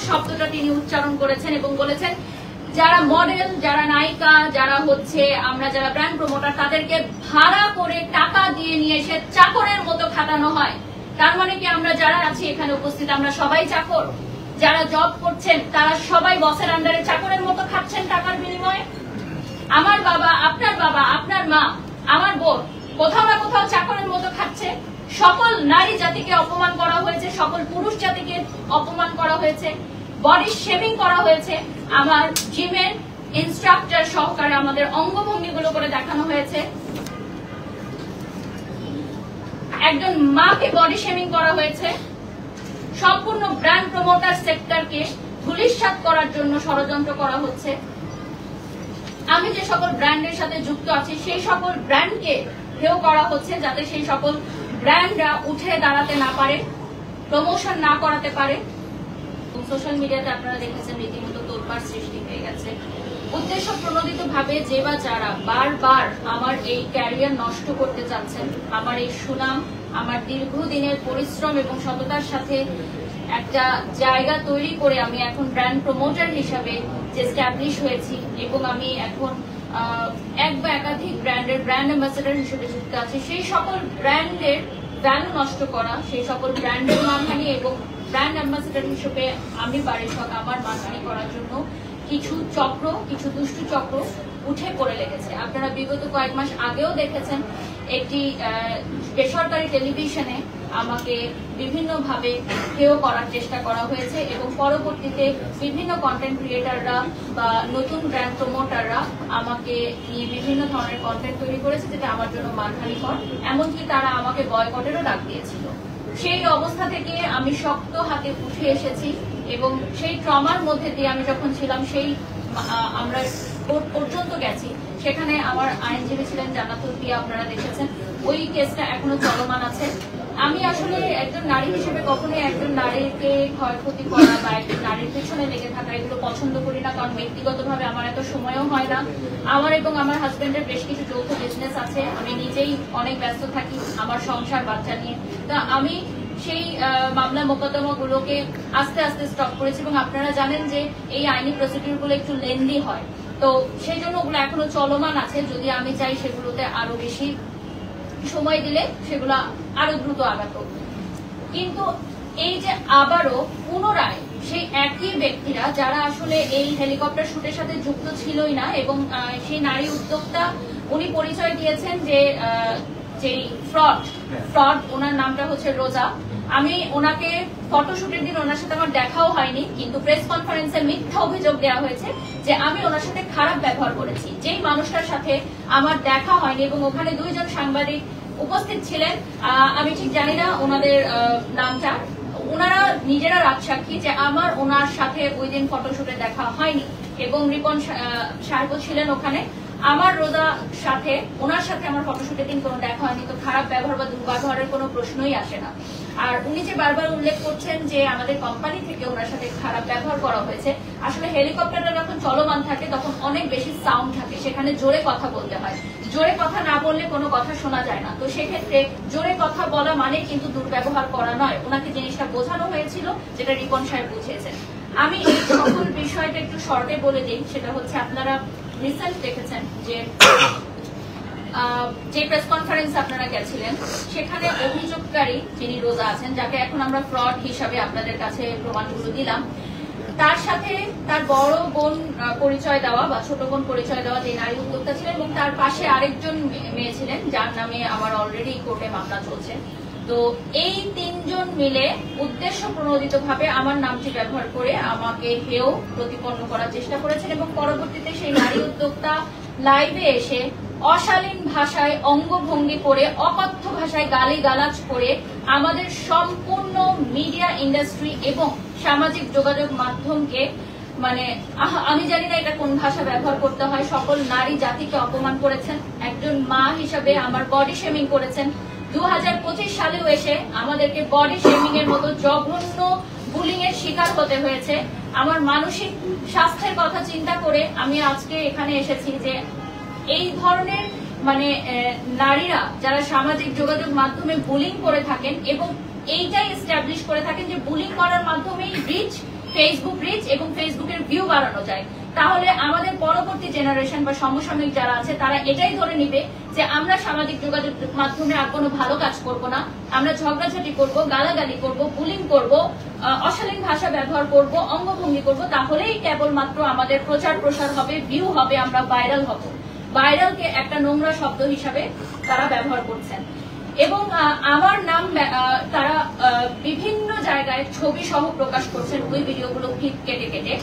শব্দটা তিনি উচ্চারণ করেছেন এবং বলেছেন যারা মডেল, যারা নায়িকা, যারা হচ্ছে আমরা যারা ব্র্যান্ড প্রমোটার, তাদেরকে ভাড়া করে টাকা দিয়ে নিয়ে এসে চাকরের মতো খাটানো হয়। তার মানে কি আমরা যারা আছি এখানে উপস্থিত আমরা সবাই চাকর? যারা জব করছেন তারা সবাই বসের আন্ডারে চাকরের মতো খাচ্ছেন টাকার বিনিময়ে? আমার বাবা, আপনার মা, আমার বোন কোথাও না কোথাও চাকরের মতো খাচ্ছে। সকল নারী জাতিকে অপমান করা হয়েছে, সকল পুরুষ জাতিকে অপমান করা হয়েছে, বডি শেমিং করা হয়েছে। আমার জিমের ইনস্ট্রাক্টর সহকারে আমাদের অঙ্গভঙ্গিগুলো করে দেখানো হয়েছে। একজন মাকে বডি শেমিং করা হয়েছে। সম্পূর্ণ ব্র্যান্ড প্রমোটার সেক্টরকে ধূলিসাৎ করার জন্য ষড়যন্ত্র করা হচ্ছে। আমি যে সকল ব্র্যান্ডের সাথে যুক্ত আছি সেই সকল ব্র্যান্ডকে হেয় করা হচ্ছে, যাতে সেই সকল ব্র্যান্ডরা উঠে দাঁড়াতে না পারে, প্রমোশন না করাতে পারে। সোশ্যাল মিডিয়াতে আপনারা দেখেছেন রীতিমতো তোলপাড় সৃষ্টি হয়ে গেছে। উদ্দেশ্য প্রণোদিত ভাবে যে বা যারা বারবার আমার এই ক্যারিয়ার নষ্ট করতে চাচ্ছেন, আমার এই সুনাম, আমার দীর্ঘদিনের পরিশ্রম এবং সততার সাথে একটা জায়গা তৈরি করে আমি এখন ব্র্যান্ড প্রমোটার হিসাবে যে স্ট্যাবলিশ হয়েছি এবং আমি এখন এক বা একাধিক ব্র্যান্ডের ব্র্যান্ড অ্যাম্বাসেডর হিসেবে যুক্ত আছি, সেই সকল ব্র্যান্ডের ভ্যালু নষ্ট করা, সেই সকল ব্র্যান্ডের মানহানি এবং ব্র্যান্ড অ্যাম্বাসেডর হিসেবে আমি বাড়ির সঙ্গে আমার মানহানি করার জন্য কিছু দুষ্টু চক্র উঠে পড়ে লেগেছে। আপনারা বিগত কয়েক মাস আগেও দেখেছেন একটি বেসরকারি টেলিভিশনে আমাকে বিভিন্নভাবে হেয় করার চেষ্টা করা হয়েছে এবং পরবর্তীতে বিভিন্ন কন্টেন্ট ক্রিয়েটাররা বা নতুন ব্র্যান্ড প্রমোটাররা আমাকে নিয়ে বিভিন্ন ধরনের কন্টেন্ট তৈরি করেছে, যেটা আমার জন্য মানহানিকর। এমনকি তারা আমাকে বয়কটেরও ডাক দিয়েছিল। সেই অবস্থা থেকে আমি শক্ত হাতে উঠে এসেছি এবং সেই ট্রমার মধ্যে দিয়ে আমি যখন ছিলাম, সেই আমরা কোর্ট পর্যন্ত গেছি। সেখানে আমার আইনজীবী ছিলেন জান্নাতুল পিয়া, আপনারা দেখেছেন। ওই কেসটা এখনো চলমান আছে। আমি আসলে একজন নারী হিসেবে কখনোই একজন নারীকে ক্ষয়ক্ষতি করা বা একজন নারীর পেছনে লেগে থাকা এগুলো পছন্দ করি না, কারণ ব্যক্তিগতভাবে আমার এত সময়ও হয় না। আমার এবং আমার হাজবেন্ডের বেশ কিছু যৌথ বিজনেস আছে, আমি নিজেই অনেক ব্যস্ত থাকি আমার সংসার বাচ্চা নিয়ে। তা আমি সেই মামলা মোকদ্দমাগুলোকে আস্তে আস্তে স্টপ করেছি এবং আপনারা জানেন যে এই আইনি প্রসিডিউর গুলো একটু লেন্দি হয়, তো সেই জন্য ওগুলো এখনো চলমান আছে। যদি আমি চাই সেগুলোতে আরো বেশি সময় দিলে সেগুলো আরো দ্রুত আগাত। কিন্তু এই যে আবারও পুনরায় সেই একই ব্যক্তিরা যারা আসলে এই হেলিকপ্টার শুটের সাথে যুক্ত ছিলই না, এবং সেই নারী উদ্যোক্তা উনি পরিচয় দিয়েছেন যে যেই ফ্রড ওনার নামটা হচ্ছে রোজা। আমি ওনাকে ফটোশুটের দিন ওনার সাথে আমার দেখাও হয়নি, কিন্তু প্রেস কনফারেন্সে মিথ্যা অভিযোগ দেওয়া হয়েছে যে আমি ওনার সাথে খারাপ ব্যবহার করেছি। যেই মানুষটার সাথে আমার দেখা হয়নি এবং ওখানে দুইজন সাংবাদিক উপস্থিত ছিলেন, আমি ঠিক জানি না ওনাদের নামটা, ওনারা নিজেরা রাজসাক্ষী যে আমার ওনার সাথে ওই দিন ফটোশুটে দেখা হয়নি এবং রিপন সাহেবও ছিলেন ওখানে। আমার রোজার সাথে ওনার সাথে আমার ফটোশুটের দিন কোনো দেখা হয়নি, তো খারাপ ব্যবহার বা দুর্ব্যবহারের কোনো প্রশ্নই আসে না। আর উনি যে বারবার উল্লেখ করছেন যে আমাদের কোম্পানি থেকে ওনার সাথে খারাপ ব্যবহার করা হয়েছে, আসলে হেলিকপ্টারটা যখন চলমান থাকে তখন অনেক বেশি সাউন্ড থাকে, সেখানে জোরে কথা বলতে হয়। জোরে কথা না বললে কোনো কথা শোনা যায় না, তো সেক্ষেত্রে জোরে কথা বলা মানে কিন্তু দুর্ব্যবহার করা নয়। ওনাকে জিনিসটা বোঝানো হয়েছিল, যেটা রিপন সাহেব বুঝিয়েছেন। আমি এই সকল বিষয়টা একটু শর্টে বলে দিই। সেটা হচ্ছে আপনারা রিসেন্ট দেখেছেন যে প্রেস কনফারেন্স আপনারা গেছিলেন, সেখানে অভিযোগকারী যিনি রোজা আছেন, যাকে এখন আমরা ফ্রড হিসাবে আপনাদের কাছে প্রমাণগুলো দিলাম, তার সাথে তার বড় বোন পরিচয় দেওয়া বা ছোট বোন পরিচয় দেওয়া যে নারী উদ্যোক্তা ছিলেন, এবং তার পাশে আরেকজন মেয়ে ছিলেন যার নামে আমার অলরেডি কোর্টে মামলা চলছে। তো এই তিনজন মিলে উদ্দেশ্য প্রণোদিত ভাবে আমার নামটি ব্যবহার করে আমাকে হেয় প্রতিপন্ন করার চেষ্টা করেছেন এবং পরবর্তীতে সেই নারী উদ্যোক্তা লাইভে এসে অশালীন ভাষায় অঙ্গভঙ্গি করে, অকথ্য ভাষায় গালিগালাজ করে আমাদের সম্পূর্ণ মিডিয়া ইন্ডাস্ট্রি এবং সামাজিক যোগাযোগ মাধ্যমকে, মানে আমি জানি না এটা কোন ভাষা ব্যবহার করতে হয়, সকল নারী জাতিকে অপমান করেছেন। একজন মা হিসাবে আমার বডি শেমিং করেছেন। 2025 সালেও এসে আমাদেরকে বডি শেমিং এর মতো জঘন্য বুলিং এর শিকার হতে হয়েছে। আমার মানসিক স্বাস্থ্যের কথা চিন্তা করে আমি আজকে এখানে এসেছি যে এই ধরনের মানে নারীরা যারা সামাজিক যোগাযোগ মাধ্যমে বুলিং করে থাকেন এবং এইটাই এস্টাবলিশ করে থাকেন যে বুলিং করার মাধ্যমেই রিচ ফেসবুক রিচ এবং ফেসবুকের ভিউ বাড়ানো যায়, তাহলে আমাদের পরবর্তী জেনারেশন বা সমসাময়িক যারা আছে তারা এটাই ধরে নিবে যে আমরা সামাজিক যোগাযোগ মাধ্যমে আর কোনো ভালো কাজ করব না, আমরা ঝগড়াঝাটি করব, গালাগালি করব, বুলিং করব, অশালীন ভাষা ব্যবহার করব, অঙ্গভঙ্গি করব, তাহলেই কেবলমাত্র আমাদের প্রচার প্রসার হবে, ভিউ হবে, আমরা ভাইরাল হব। ভাইরালকে একটা নোংরা শব্দ হিসাবে তারা ব্যবহার করছেন এবং আমার নাম তারা বিভিন্ন জায়গায় ছবি সহ প্রকাশ করছেন। ওই ভিডিওগুলো ক্লিপ কেটে কেটে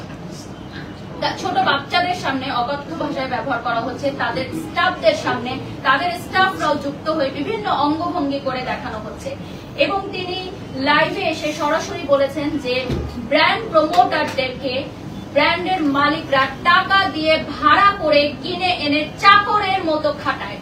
ছোট বাচ্চাদের সামনে অকথ্য ভাষায় ব্যবহার করা হচ্ছে, তাদের স্টাফদের সামনে তাদের স্টাফরাও যুক্ত হয়ে বিভিন্ন অঙ্গভঙ্গি করে দেখানো হচ্ছে। এবং তিনি লাইভে এসে সরাসরি বলেছেন যে ব্র্যান্ড প্রমোটারদেরকে ব্র্যান্ডের মালিকরা টাকা দিয়ে ভাড়া করে কিনে এনে চাকরের মতো খাটায়।